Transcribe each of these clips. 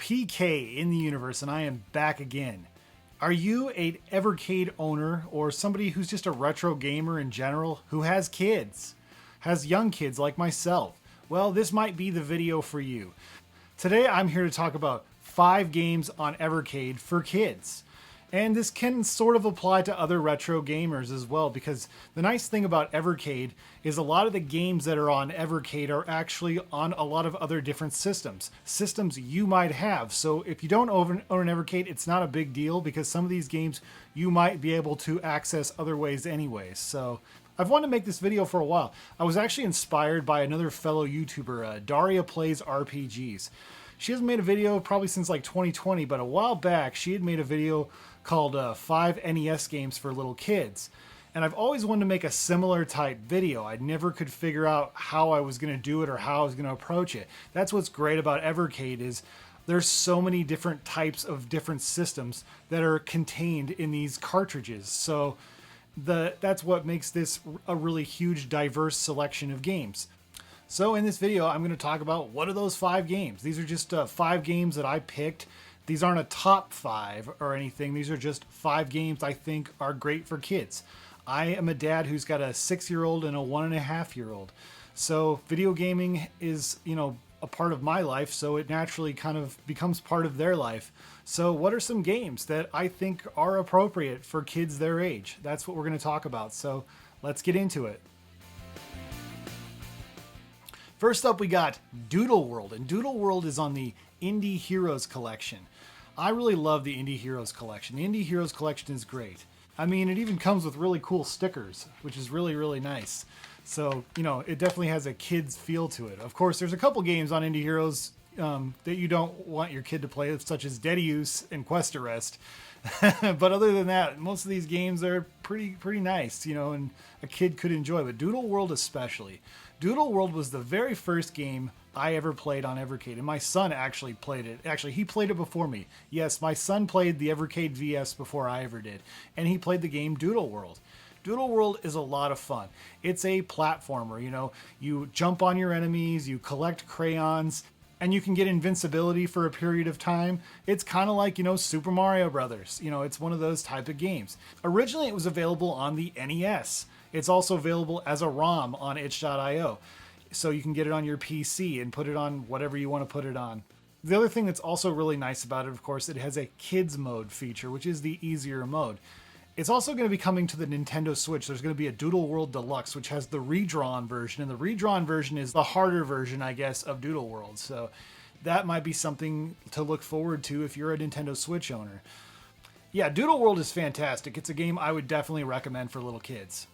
PK in the universe, and I am back again. Are you an Evercade owner or somebody who's just a retro gamer in general who has kids, has young kids like myself? Well, this might be the video for you. Today I'm here to talk about 5 games on Evercade for kids. And this can sort of apply to other retro gamers as well, because the nice thing about Evercade is a lot of the games that are on Evercade are actually on a lot of other different systems you might have. So if you don't own an Evercade, it's not a big deal, because some of these games you might be able to access other ways anyways. So I've wanted to make this video for a while. I was actually inspired by another fellow YouTuber, Daria Plays RPGs. She hasn't made a video probably since like 2020, but a while back she had made a video called 5 NES games for little kids. And I've always wanted to make a similar type video. I never could figure out how I was going to do it or how I was going to approach it. That's what's great about Evercade is there's so many different types of different systems that are contained in these cartridges. So that's what makes this a really huge, diverse selection of games. So in this video, I'm going to talk about what are those 5 games. These are just 5 games that I picked. These aren't a top 5 or anything. These are just 5 games I think are great for kids. I am a dad who's got a 6-year-old and a 1.5-year-old. So video gaming is, a part of my life, so it naturally kind of becomes part of their life. So what are some games that I think are appropriate for kids their age? That's what we're going to talk about. So let's get into it. First up, we got Doodle World, and Doodle World is on the Indie Heroes collection. I really love the Indie Heroes collection. The Indie Heroes collection is great. I mean, it even comes with really cool stickers, which is really, really nice. So, it definitely has a kid's feel to it. Of course, there's a couple games on Indie Heroes that you don't want your kid to play, such as Dedius and Quest Arrest. But other than that, most of these games are pretty nice, and a kid could enjoy. But Doodle World especially. Doodle World was the very first game I ever played on Evercade, and my son actually played it. Actually, he played it before me. Yes, my son played the Evercade VS before I ever did, and he played the game Doodle World. Doodle World is a lot of fun. It's a platformer, you jump on your enemies, you collect crayons, and you can get invincibility for a period of time. It's kind of like, Super Mario Brothers. It's one of those type of games. Originally, it was available on the NES. It's also available as a ROM on itch.io. So you can get it on your PC and put it on whatever you want to put it on. The other thing that's also really nice about it, of course, it has a kids mode feature, which is the easier mode. It's also going to be coming to the Nintendo Switch. There's going to be a Doodle World Deluxe, which has the redrawn version, and the redrawn version is the harder version, I guess, of Doodle World. So that might be something to look forward to if you're a Nintendo Switch owner. Yeah, Doodle World is fantastic. It's a game I would definitely recommend for little kids.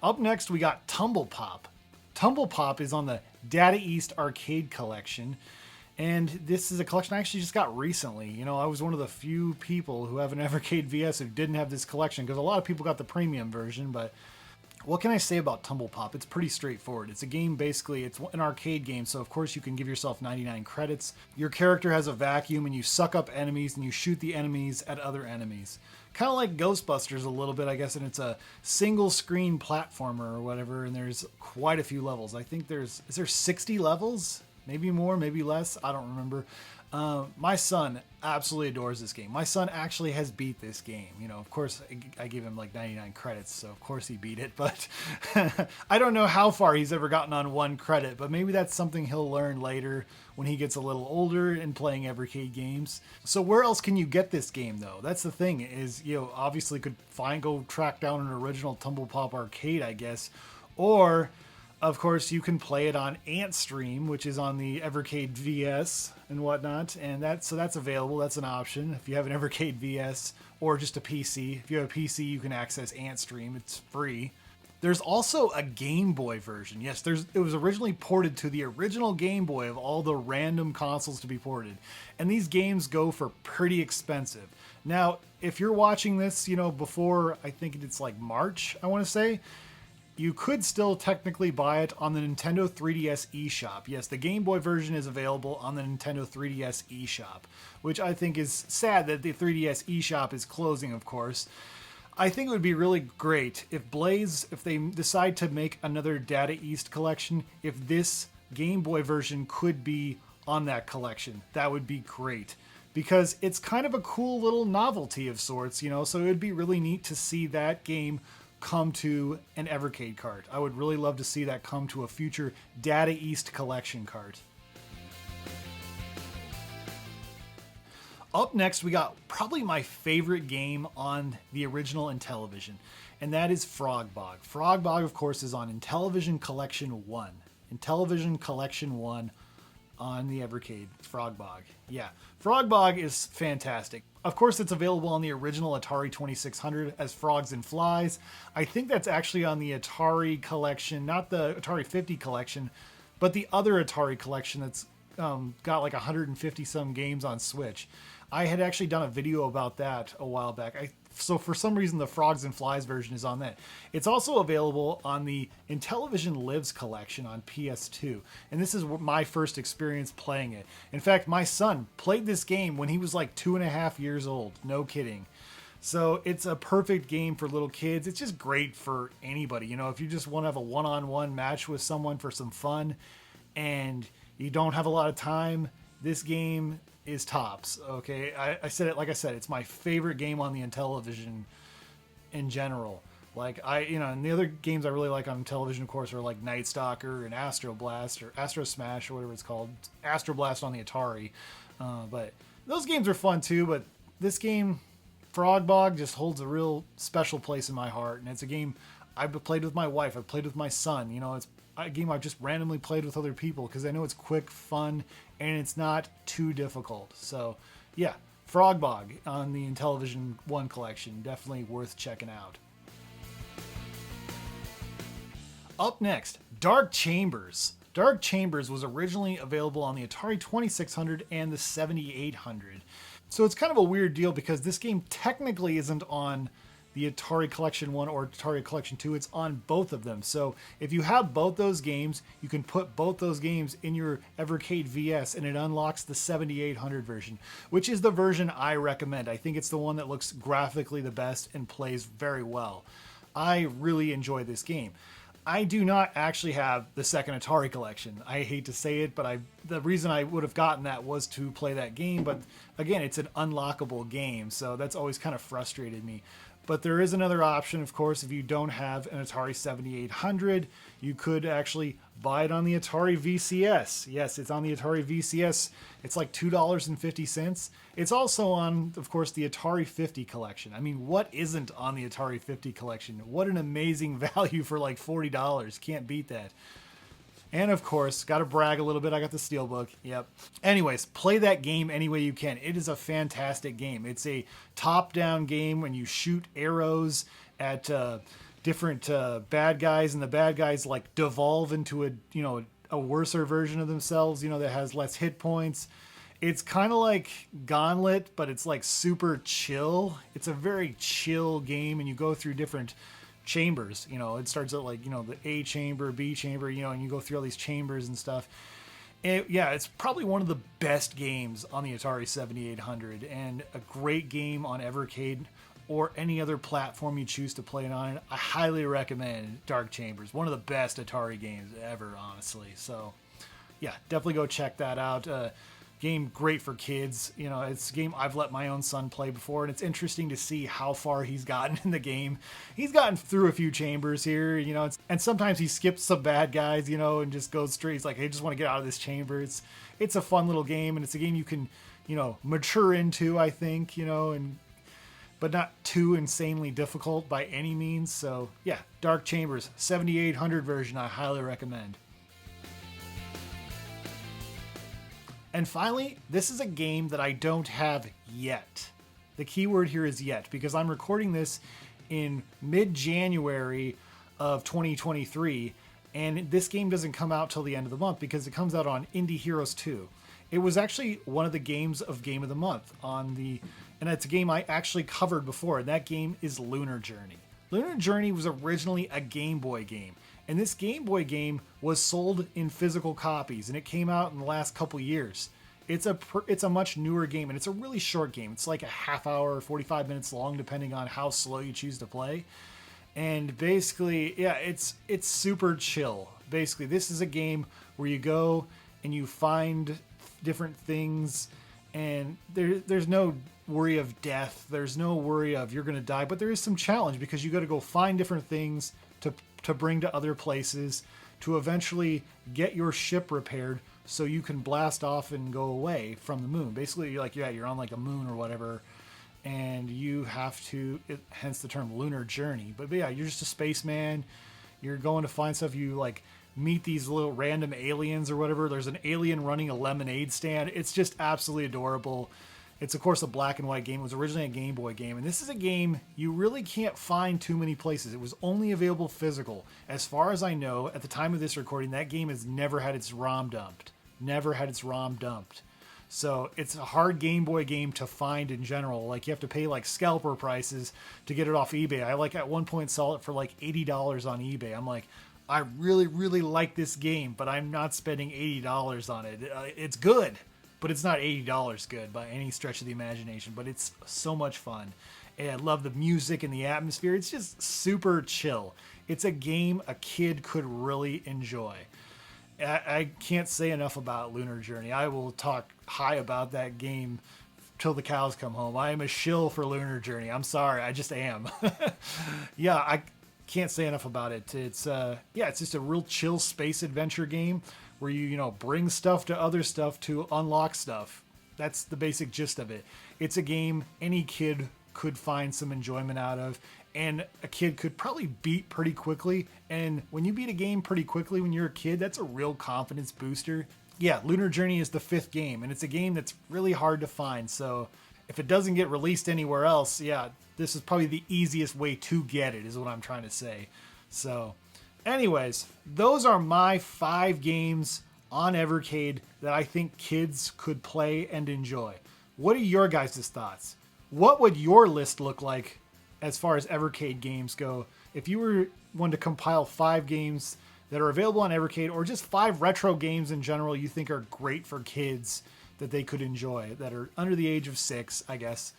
Up next, we got Tumble Pop. Tumble Pop is on the Data East Arcade Collection, and this is a collection I actually just got recently. I was one of the few people who have an Evercade VS who didn't have this collection, because a lot of people got the premium version, but what can I say about Tumble Pop? It's pretty straightforward. It's a game, basically, it's an arcade game, so of course you can give yourself 99 credits. Your character has a vacuum, and you suck up enemies, and you shoot the enemies at other enemies. Kind of like Ghostbusters a little bit, I guess, and it's a single screen platformer or whatever, and there's quite a few levels. I think is there 60 levels? Maybe more, maybe less, I don't remember. My son absolutely adores this game. My son actually has beat this game. Of course, I gave him like 99 credits, so of course he beat it, but I don't know how far he's ever gotten on 1 credit, but maybe that's something he'll learn later when he gets a little older and playing Evercade games. So where else can you get this game, though? That's the thing, is, obviously could go track down an original Tumble Pop arcade, I guess, or of course, you can play it on AntStream, which is on the Evercade VS and whatnot, and that's available. That's an option if you have an Evercade VS or just a PC. If you have a PC, you can access AntStream. It's free. There's also a Game Boy version. Yes, it was originally ported to the original Game Boy of all the random consoles to be ported, and these games go for pretty expensive. Now, if you're watching this, before, I think it's like March, I want to say, you could still technically buy it on the Nintendo 3DS eShop. Yes, the Game Boy version is available on the Nintendo 3DS eShop, which I think is sad that the 3DS eShop is closing, of course. I think it would be really great if Blaze, if they decide to make another Data East collection, if this Game Boy version could be on that collection. That would be great, because it's kind of a cool little novelty of sorts, you know, so it would be really neat to see that game come to an Evercade cart. I would really love to see that come to a future Data East collection cart. Up next, we got probably my favorite game on the original Intellivision, and that is Frog Bog. Frog Bog, of course, is on Intellivision Collection 1. Intellivision Collection 1 on the Evercade. Frog Bog. Yeah, Frog Bog is fantastic. Of course, it's available on the original Atari 2600 as Frogs and Flies. I think that's actually on the Atari collection, not the Atari 50 collection, but the other Atari collection that's got like 150 some games on Switch. I had actually done a video about that a while back. So for some reason, the Frogs and Flies version is on that. It's also available on the Intellivision Lives collection on PS2. And this is my first experience playing it. In fact, my son played this game when he was like 2.5 years old. No kidding. So it's a perfect game for little kids. It's just great for anybody. You know, if you just want to have a one-on-one match with someone for some fun and you don't have a lot of time, this game is tops. Okay, I said it, like I said, it's my favorite game on the Intellivision in general. Like and the other games I really like on Intellivision, of course, are like Night Stalker and Astro Blast or Astro Smash or whatever it's called, Astro Blast on the Atari. But those games are fun too. But this game, Frog Bog, just holds a real special place in my heart, and it's a game I've played with my wife. I've played with my son. You know, it's a game I've just randomly played with other people because I know it's quick, fun, and it's not too difficult. So, yeah, Frog Bog on the Intellivision 1 collection, definitely worth checking out. Up next, Dark Chambers. Dark Chambers was originally available on the Atari 2600 and the 7800. So it's kind of a weird deal because this game technically isn't on the Atari Collection 1 or Atari Collection 2, it's on both of them. So if you have both those games, you can put both those games in your Evercade VS and it unlocks the 7800 version, which is the version I recommend. I think it's the one that looks graphically the best and plays very well. I really enjoy this game. I do not actually have the second Atari collection. I hate to say it, but the reason I would have gotten that was to play that game. But again, it's an unlockable game, so that's always kind of frustrated me. But there is another option, of course, if you don't have an Atari 7800, you could actually buy it on the Atari VCS. Yes, it's on the Atari VCS. It's like $2.50. It's also on, of course, the Atari 50 collection. I mean, what isn't on the Atari 50 collection? What an amazing value for like $40. Can't beat that. And of course, got to brag a little bit, I got the Steelbook. Yep. Anyways, play that game any way you can. It is a fantastic game. It's a top-down game when you shoot arrows at different bad guys, and the bad guys like devolve into a worser version of themselves, that has less hit points. It's kind of like Gauntlet, but it's like super chill. It's a very chill game, and you go through different chambers. It starts at like the A chamber, B chamber, and you go through all these chambers and stuff. It's probably one of the best games on the Atari 7800 and a great game on Evercade or any other platform you choose to play it on. I highly recommend Dark Chambers. One of the best Atari games ever, honestly. So yeah, definitely go check that out. Game great for kids. It's a game I've let my own son play before, and it's interesting to see how far he's gotten in the game. He's gotten through a few chambers here, and sometimes he skips some bad guys, and just goes straight. He's like, hey, I just want to get out of this chamber. It's a fun little game, and it's a game you can, mature into, I think, but not too insanely difficult by any means. So yeah, Dark Chambers 7800 version, I highly recommend. And finally, this is a game that I don't have yet. The keyword here is yet, because I'm recording this in mid-January of 2023, and this game doesn't come out till the end of the month because it comes out on Indie Heroes 2. It was actually one of the games of Game of the Month and it's a game I actually covered before, and that game is Lunar Journey. Lunar Journey was originally a Game Boy game. And this Game Boy game was sold in physical copies, and it came out in the last couple years. It's a much newer game, and it's a really short game. It's like a half hour, 45 minutes long, depending on how slow you choose to play. And basically, yeah, it's super chill. Basically, this is a game where you go and you find different things, and there's no worry of death. There's no worry of you're going to die, but there is some challenge because you got to go find different things to bring to other places to eventually get your ship repaired so you can blast off and go away from the moon. Basically, you're on like a moon or whatever, and you have to, hence the term Lunar Journey. But yeah, you're just a spaceman. You're going to find stuff. You like meet these little random aliens or whatever. There's an alien running a lemonade stand. It's just absolutely adorable. It's, of course, a black and white game. It was originally a Game Boy game. And this is a game you really can't find too many places. It was only available physical. As far as I know, at the time of this recording, that game has never had its ROM dumped. Never had its ROM dumped. So it's a hard Game Boy game to find in general. Like, you have to pay like scalper prices to get it off eBay. I like at one point saw it for like $80 on eBay. I'm like, I really, really like this game, but I'm not spending $80 on it. It's good, but it's not $80 good by any stretch of the imagination. But it's so much fun. And I love the music and the atmosphere. It's just super chill. It's a game a kid could really enjoy. I can't say enough about Lunar Journey. I will talk high about that game till the cows come home. I am a shill for Lunar Journey. I'm sorry, I just am. Yeah, I can't say enough about it. It's it's just a real chill space adventure game where you bring stuff to other stuff to unlock stuff. That's the basic gist of it. It's a game any kid could find some enjoyment out of, and a kid could probably beat pretty quickly. And when you beat a game pretty quickly when you're a kid, that's a real confidence booster. Yeah, Lunar Journey is the 5th game, and it's a game that's really hard to find. So if it doesn't get released anywhere else, yeah, this is probably the easiest way to get it, is what I'm trying to say. So anyways, those are my 5 games on Evercade that I think kids could play and enjoy. What are your guys' thoughts? What would your list look like as far as Evercade games go if you were one to compile 5 games that are available on Evercade, or just 5 retro games in general you think are great for kids that they could enjoy, that are under the age of 6, I guess?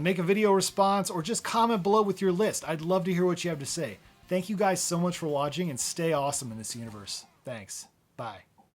Make a video response or just comment below with your list. I'd love to hear what you have to say. Thank you guys so much for watching, and stay awesome in this universe. Thanks. Bye.